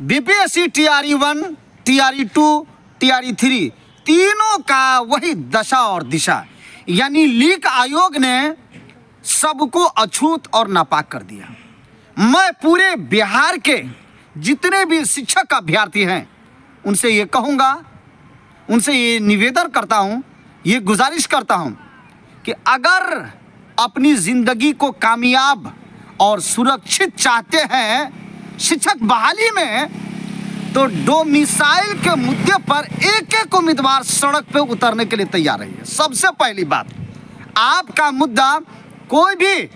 BPSC TRE1, TRE2, TRE3 तीनों का वही दशा और दिशा, यानी लीक आयोग ने सबको अछूत और नापाक कर दिया। मैं पूरे बिहार के जितने भी शिक्षक अभ्यर्थी हैं उनसे ये कहूँगा, उनसे ये निवेदन करता हूँ, ये गुजारिश करता हूँ कि अगर अपनी ज़िंदगी को कामयाब और सुरक्षित चाहते हैं शिक्षक बहाली में, तो डोमिसाइल के मुद्दे पर एक एक उम्मीदवार सड़क पे उतरने के लिए तैयार रहिए। सबसे पहली बात, आपका मुद्दा कोई भी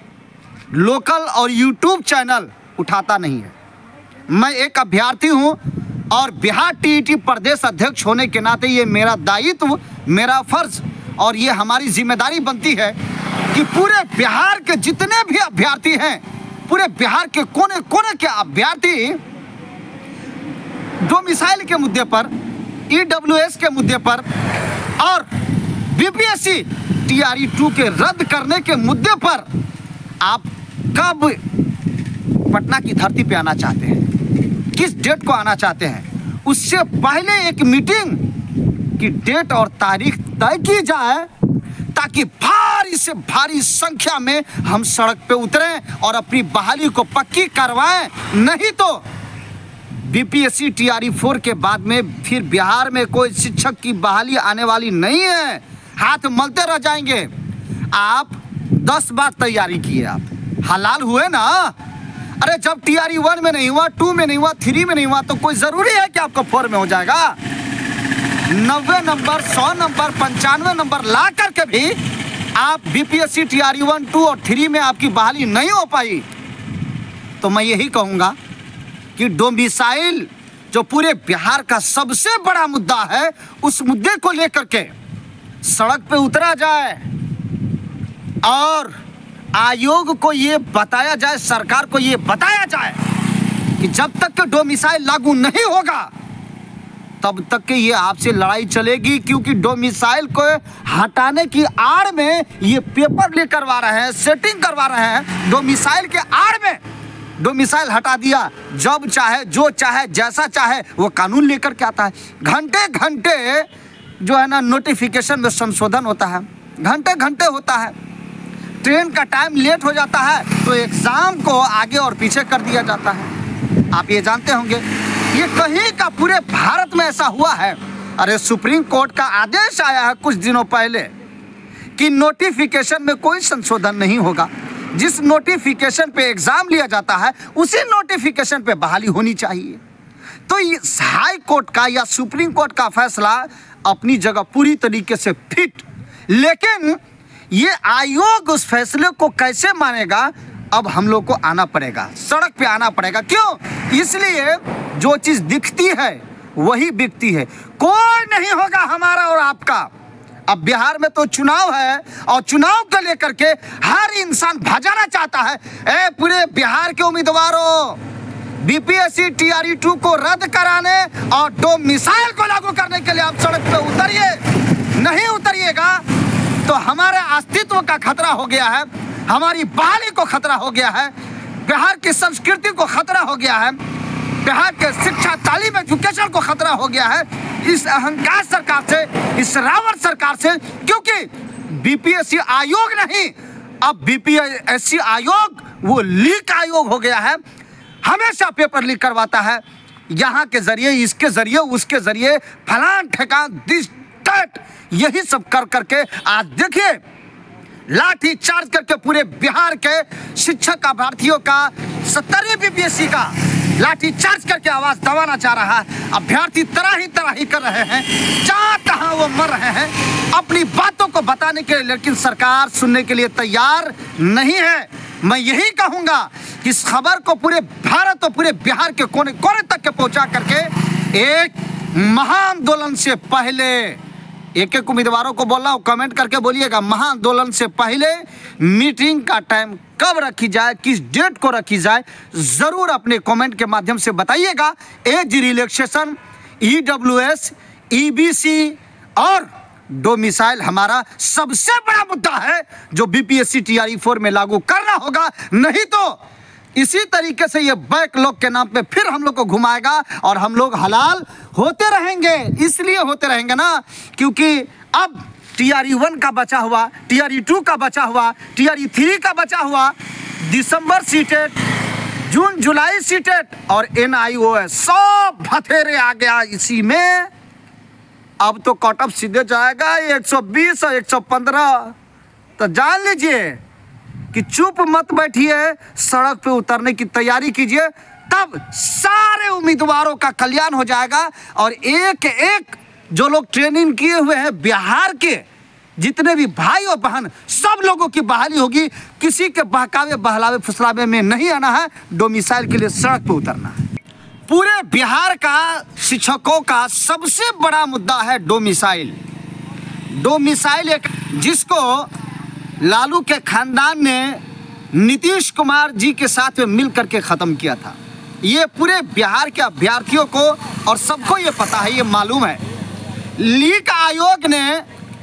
लोकल और यूट्यूब चैनल उठाता नहीं है। मैं एक अभ्यर्थी हूं और बिहार TET प्रदेश अध्यक्ष होने के नाते ये मेरा दायित्व, मेरा फर्ज और ये हमारी जिम्मेदारी बनती है कि पूरे बिहार के जितने भी अभ्यर्थी हैं, पूरे बिहार के कोने कोने के अभ्यर्थी डोमिसाइल के मुद्दे पर, EWS के मुद्दे पर और BPSC TRE2 के रद्द करने के मुद्दे पर आप कब पटना की धरती पे आना चाहते हैं, किस डेट को आना चाहते हैं, उससे पहले एक मीटिंग की डेट और तारीख तय की जाए ताकि भारी से भारी संख्या में हम सड़क पे उतरें और अपनी बहाली को पक्की करवाएं। नहीं तो BPSC TRE4 के बाद में फिर बिहार में कोई शिक्षक की बहाली आने वाली नहीं है, हाथ मलते रह जाएंगे। आप 10 बार तैयारी किए, आप हलाल हुए ना। अरे जब TRE1 में नहीं हुआ, 2 में नहीं हुआ, 3 में नहीं हुआ, तो कोई ज़रूरी है कि आपको 4 में हो जाएगा। 90 नंबर, 100 नंबर, 95 नंबर ला करके भी आप BPSC TRE1, 2 और 3 में आपकी बहाली नहीं हो पाई। तो मैं यही कहूँगा कि डोमिसाइल जो पूरे बिहार का सबसे बड़ा मुद्दा है, उस मुद्दे को लेकर के सड़क पे उतरा जाए और आयोग को ये बताया जाए, सरकार को ये बताया जाए कि जब तक के डोमिसाइल लागू नहीं होगा तब तक के ये आपसे लड़ाई चलेगी, क्योंकि डोमिसाइल को हटाने की आड़ में ये पेपर ले करवा रहे हैं, सेटिंग करवा रहे हैं। डोमिसाइल के आड़ में डोमिसाइल हटा दिया, जब चाहे, जो चाहे, जैसा चाहे वो कानून लेकर के आता है। घंटे घंटे जो है ना नोटिफिकेशन में संशोधन होता है, घंटे घंटे होता है। ट्रेन का टाइम लेट हो जाता है तो एग्ज़ाम को आगे और पीछे कर दिया जाता है। आप ये जानते होंगे, ये कहीं का पूरे भारत में ऐसा हुआ है। अरे सुप्रीम कोर्ट का आदेश आया है कुछ दिनों पहले कि नोटिफिकेशन में कोई संशोधन नहीं होगा। जिस नोटिफिकेशन पे एग्ज़ाम लिया जाता है उसी नोटिफिकेशन पे बहाली होनी चाहिए। तो ये हाई कोर्ट का या सुप्रीम कोर्ट का फैसला अपनी जगह पूरी तरीके से फिट, लेकिन ये आयोग उस फैसले को कैसे मानेगा, अब हम लोग को आना पड़ेगा, सड़क पे आना पड़ेगा। क्यों? इसलिए जो चीज़ दिखती है वही बिकती है। कोई नहीं होगा हमारा और आपका। अब बिहार में तो चुनाव है और चुनाव को लेकर के हर इंसान भजाना चाहता है। ए पूरे बिहार के उम्मीदवारों, BPSC TRE2 को रद्द कराने और डोमिसाइल को लागू करने के लिए आप सड़क पे उतरिए। नहीं उतरिएगा तो हमारे अस्तित्व का खतरा हो गया है, हमारी बहाली को खतरा हो गया है, बिहार की संस्कृति को खतरा हो गया है, बिहार के शिक्षा तालीम एजुकेशन को खतरा हो गया है इस अहंकार सरकार से, इस रावण सरकार से। क्योंकि BPSC आयोग नहीं, अब BPSC आयोग वो लीक आयोग हो गया है। हमेशा पेपर लीक करवाता है, यहाँ के जरिए, इसके जरिए, उसके जरिए, फलान ठेकान, दिस दैट, यही सब कर करके आज देखिए लाठी चार्ज करके पूरे बिहार के शिक्षक अभ्यर्थियों का 70वीं BPSC का लाठी चार्ज करके आवाज दबाना चाह रहा है। अभ्यर्थी तराही कर रहे हैं, जहाँ तहाँ वो मर रहे हैं अपनी बातों को बताने के लिए, लेकिन सरकार सुनने के लिए तैयार नहीं है। मैं यही कहूँगा कि इस खबर को पूरे भारत और पूरे बिहार के कोने कोने तक के पहुँचा करके एक महाआंदोलन से पहले, एक एक उम्मीदवारों को बोल रहा हूँ, कमेंट करके बोलिएगा, महाआंदोलन से पहले मीटिंग का टाइम कब रखी जाए, किस डेट को रखी जाए, ज़रूर अपने कमेंट के माध्यम से बताइएगा। एज रिलैक्सेशन, EWS, EBC और डोमिसाइल हमारा सबसे बड़ा मुद्दा है जो BPSC TRE4 में लागू करना होगा। नहीं तो इसी तरीके से ये बैकलॉग के नाम पे फिर हम लोग को घुमाएगा और हम लोग हलाल होते रहेंगे। इसलिए होते रहेंगे ना क्योंकि अब TRE 1 का बचा हुआ, TRE 2 का बचा हुआ, TRE 3 का बचा हुआ, दिसंबर सीटेट, जून जुलाई सीटेट और NIOS सब भथेरे आ गया इसी में। अब तो कट ऑफ सीधे जाएगा 120 और 115। तो जान लीजिए कि चुप मत बैठिए, सड़क पे उतरने की तैयारी कीजिए, तब सारे उम्मीदवारों का कल्याण हो जाएगा। और एक एक जो लोग ट्रेनिंग किए हुए हैं बिहार के जितने भी भाई और बहन, सब लोगों की बहाली होगी। किसी के बहकावे बहलावे फुसलावे में नहीं आना है, डोमिसाइल के लिए सड़क पे उतरना है। पूरे बिहार का शिक्षकों का सबसे बड़ा मुद्दा है डोमिसाइल। डोमिसाइल एक जिसको लालू के खानदान ने नीतीश कुमार जी के साथ में मिल करके ख़त्म किया था। ये पूरे बिहार के अभ्यर्थियों को और सबको ये पता है, ये मालूम है। लीग आयोग ने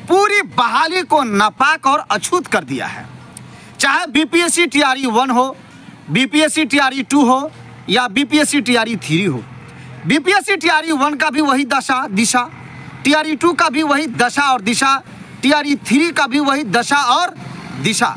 पूरी बहाली को नापाक और अछूत कर दिया है। चाहे BPSC TRE 1 हो, BPSC TRE 2 हो या BPSC TRE 3 हो। BPSC TRE 1 का भी वही दशा दिशा, TRE 2 का भी वही दशा और दिशा, TRE 3 का भी वही दशा और दिशा।